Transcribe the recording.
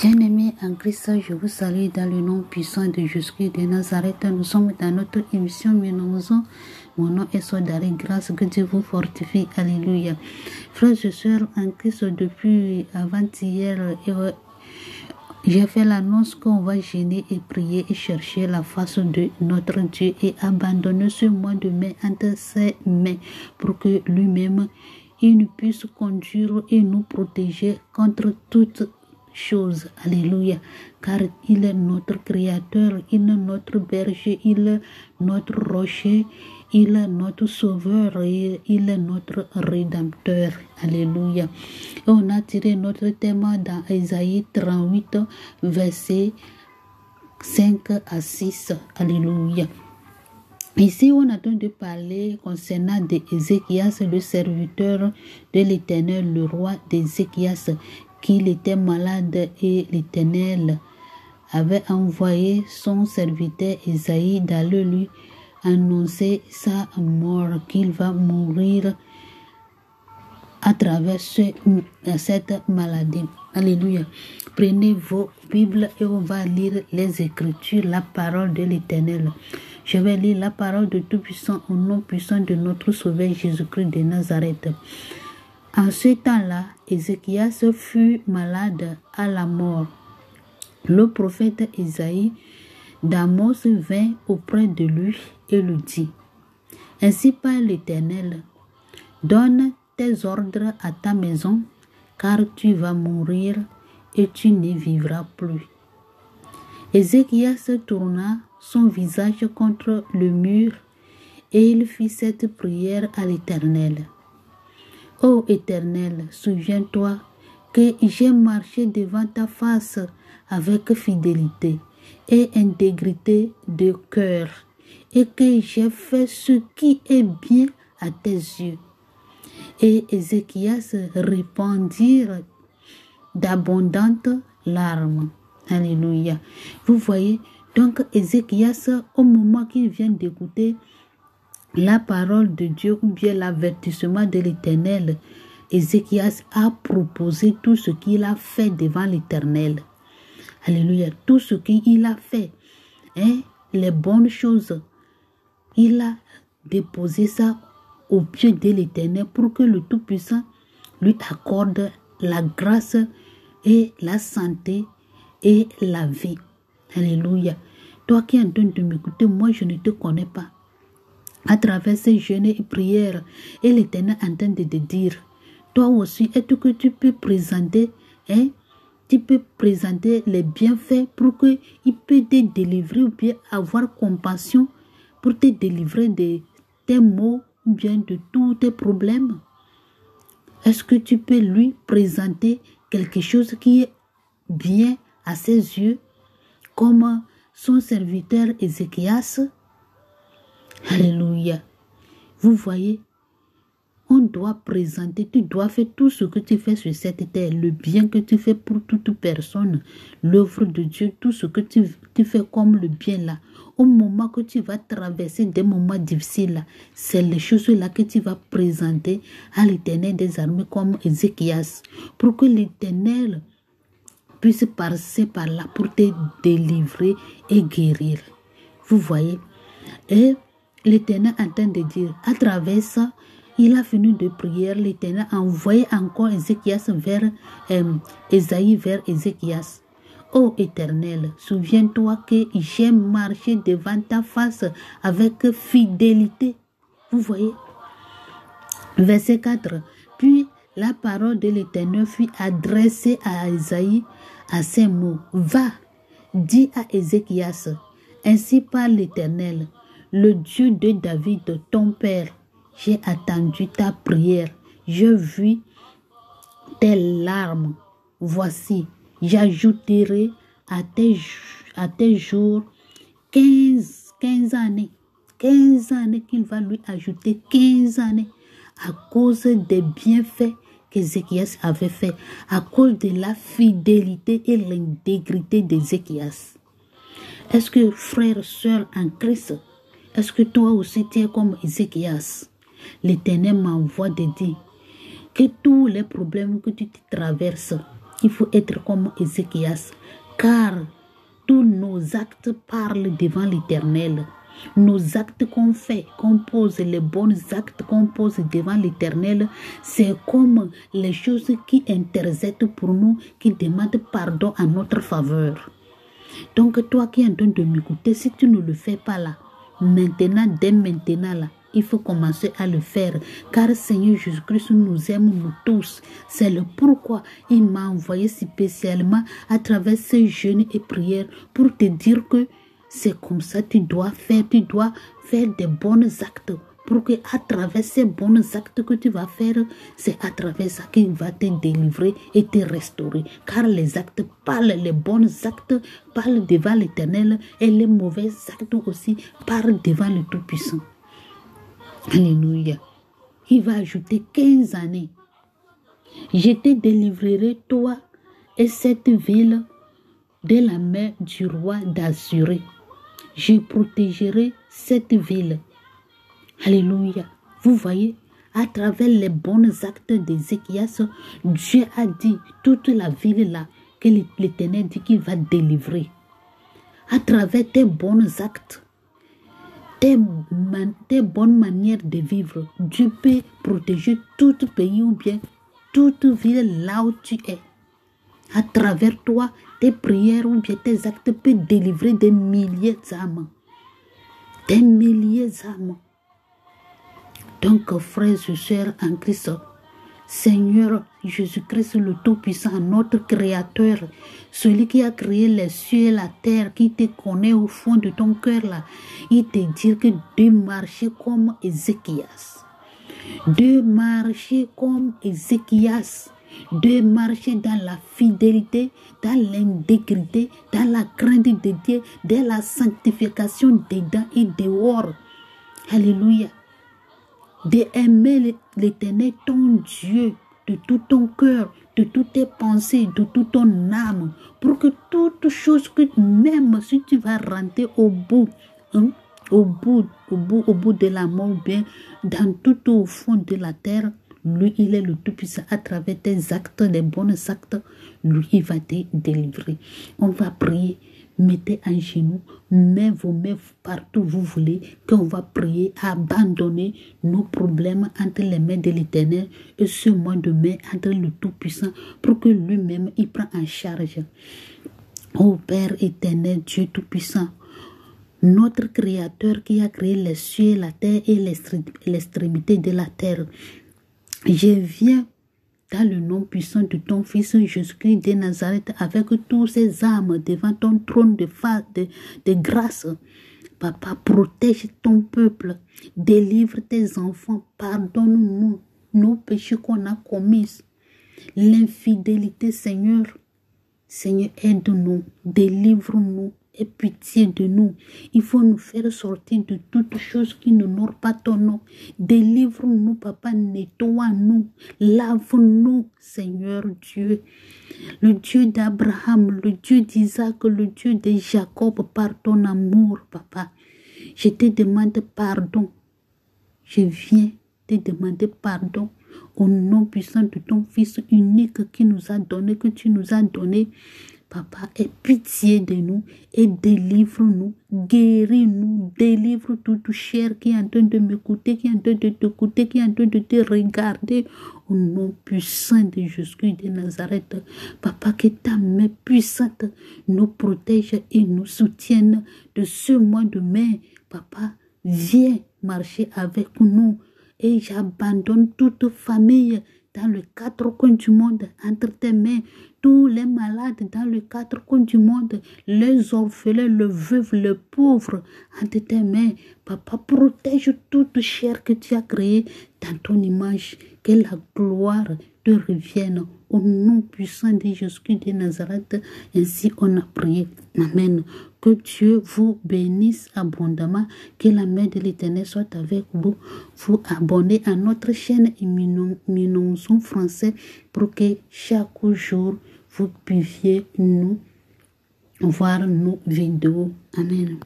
Bien-aimés en Christ, je vous salue dans le nom puissant de Jésus de Nazareth. Nous sommes dans notre émission Ménozo. Mon nom est Sodari. Grâce que Dieu vous fortifie. Alléluia. Frères et sœurs en Christ, depuis avant-hier, j'ai fait l'annonce qu'on va gêner et prier et chercher la face de notre Dieu et abandonner ce mois de mai entre ses mains pour que lui-même il nous puisse conduire et nous protéger contre toute chose. Alléluia. Car il est notre créateur, il est notre berger, il est notre rocher, il est notre sauveur et il est notre rédempteur. Alléluia. Et on a tiré notre thème dans Ésaïe 38, versets 5 à 6. Alléluia. Ici, on a de parler concernant d'Ézéchias, le serviteur de l'Éternel, le roi d'Ézéchias, qu'il était malade et l'Éternel avait envoyé son serviteur Ésaïe d'aller lui annoncer sa mort, qu'il va mourir à travers cette maladie. Alléluia. Prenez vos Bibles et on va lire les Écritures, la parole de l'Éternel. Je vais lire la parole de Tout-Puissant au nom puissant de notre Sauveur Jésus-Christ de Nazareth. En ce temps-là, Ézéchias fut malade à la mort. Le prophète Ésaïe d'Amos vint auprès de lui et lui dit: Ainsi parle l'Éternel, donne tes ordres à ta maison, car tu vas mourir et tu ne vivras plus. Ézéchias tourna son visage contre le mur et il fit cette prière à l'Éternel. Ô Éternel, souviens-toi que j'ai marché devant ta face avec fidélité et intégrité de cœur, et que j'ai fait ce qui est bien à tes yeux. Et Ézéchias répandit d'abondantes larmes. Alléluia. Vous voyez, donc Ézéchias, au moment qu'il vient d'écouter la parole de Dieu ou bien l'avertissement de l'Éternel, Ézéchias a proposé tout ce qu'il a fait devant l'Éternel. Alléluia. Tout ce qu'il a fait, les bonnes choses, il a déposé ça au pied de l'Éternel pour que le Tout-Puissant lui accorde la grâce et la santé et la vie. Alléluia. Toi qui es en train de m'écouter, moi je ne te connais pas. À travers ces jeûnes et prières, et l'Éternel est en train de te dire, toi aussi, est-ce que tu peux présenter, tu peux présenter les bienfaits pour qu'il peut te délivrer ou bien avoir compassion pour te délivrer de tes maux ou bien de tous tes problèmes. Est-ce que tu peux lui présenter quelque chose qui est bien à ses yeux, comme son serviteur Ézéchias? Alléluia. Vous voyez, on doit présenter, tu dois faire tout ce que tu fais sur cette terre, le bien que tu fais pour toute personne, l'œuvre de Dieu, tout ce que tu fais comme le bien là. Au moment que tu vas traverser des moments difficiles là, c'est les choses là que tu vas présenter à l'Éternel des armées comme Ézéchias, pour que l'Éternel puisse passer par là pour te délivrer et guérir. Vous voyez, et l'Éternel est en train de dire, à travers ça, il a fini de prier, l'Éternel a envoyé encore Ézéchias vers Ésaïe vers Ézéchias. Ô Éternel, souviens-toi que j'ai marché devant ta face avec fidélité. Vous voyez? Verset 4. Puis la parole de l'Éternel fut adressée à Ésaïe à ces mots. Va, dis à Ézéchias, ainsi parle l'Éternel, le Dieu de David, ton père. J'ai attendu ta prière, je vis tes larmes. Voici, j'ajouterai à tes jours 15 années. 15 années qu'il va lui ajouter, 15 années, à cause des bienfaits qu'Ézéchias avait fait, à cause de la fidélité et l'intégrité d'Ézéchias. Est-ce que, frère, soeur en Christ, est-ce que toi aussi tu es comme Ézéchias? L'Éternel m'envoie de dire que tous les problèmes que tu traverses, Il faut être comme Ézéchias, car tous nos actes parlent devant l'Éternel. Nos actes qu'on fait, qu'on pose, les bons actes qu'on pose devant l'Éternel, c'est comme les choses qui intercèdent pour nous, qui demandent pardon en notre faveur. Donc toi qui es en train de m'écouter, si tu ne le fais pas là, maintenant, dès maintenant là, il faut commencer à le faire, car Seigneur Jésus-Christ nous aime nous tous. C'est le pourquoi il m'a envoyé spécialement à travers ces jeûnes et prières pour te dire que c'est comme ça tu dois faire des bons actes. Pour que à travers ces bons actes que tu vas faire, c'est à travers ça qu'il va te délivrer et te restaurer. Car les actes parlent, les bons actes parlent devant l'Éternel et les mauvais actes aussi parlent devant le Tout-Puissant. Alléluia. Il va ajouter 15 années. Je te délivrerai, toi et cette ville, de la main du roi d'Assuré. Je protégerai cette ville. Alléluia. Vous voyez, à travers les bons actes d'Ézéchias, Dieu a dit toute la ville là que l'Éternel dit qu'il va délivrer. À travers tes bons actes, tes bonnes manières de vivre, Dieu peut protéger tout pays ou bien toute ville là où tu es. À travers toi, tes prières ou bien tes actes peuvent délivrer des milliers d'âmes. Des milliers d'âmes. Donc, frères et sœurs en Christ, Seigneur Jésus-Christ, le Tout-Puissant, notre Créateur, celui qui a créé les cieux et la terre, qui te connaît au fond de ton cœur, là, il te dit que de marcher comme Ézéchias, de marcher comme Ézéchias, de marcher dans la fidélité, dans l'intégrité, dans la crainte de Dieu, dans la sanctification dedans et dehors. Alléluia. De aimer l'Éternel, ton Dieu, de tout ton cœur, de toutes tes pensées, de toute ton âme, pour que toute chose que même si tu vas rentrer au bout de la mort, bien dans tout au fond de la terre, lui, il est le Tout-Puissant. À travers tes actes, les bons actes, lui, il va te délivrer. On va prier. Mettez en genoux, mettez vos mains partout où vous voulez, qu'on va prier, abandonner nos problèmes entre les mains de l'Éternel et ce mois de mai entre le Tout-Puissant pour que lui-même, il prenne en charge. Ô Père éternel, Dieu Tout-Puissant, notre Créateur qui a créé les cieux, la terre et l'extrémité de la terre, je viens dans le nom puissant de ton Fils Jésus-Christ de Nazareth, avec tous ces âmes devant ton trône de grâce. Papa, protège ton peuple, délivre tes enfants, pardonne-nous nos péchés qu'on a commis, l'infidélité, Seigneur. Seigneur, aide-nous, délivre-nous. Aie pitié de nous. Il faut nous faire sortir de toutes choses qui n'honorent pas ton nom. Délivre-nous, Papa, nettoie-nous, lave-nous, Seigneur Dieu. Le Dieu d'Abraham, le Dieu d'Isaac, le Dieu de Jacob, par ton amour, Papa. Je te demande pardon. Je viens te demander pardon au nom puissant de ton Fils unique qui nous a donné, que tu nous as donné. Papa, aie pitié de nous et délivre-nous, guéris-nous, délivre toute chair qui est en train de m'écouter, qui est en train de t'écouter, qui est en train de te regarder. Au nom puissant de Jésus de Nazareth, Papa, que ta main puissante nous protège et nous soutienne de ce mois de mai. Papa, viens marcher avec nous et j'abandonne toute famille dans les quatre coins du monde entre tes mains. Tous les malades dans les quatre coins du monde, les orphelins, les veuves, les pauvres, entre tes mains. Papa, protège toute chair que tu as créée dans ton image. Que la gloire te revienne au nom puissant de Jésus de Nazareth. Ainsi on a prié. Amen. Que Dieu vous bénisse abondamment. Que la main de l'Éternel soit avec vous. Vous abonnez à notre chaîne Minonzon français pour que chaque jour vous puissiez nous voir nos vidéos. Amen.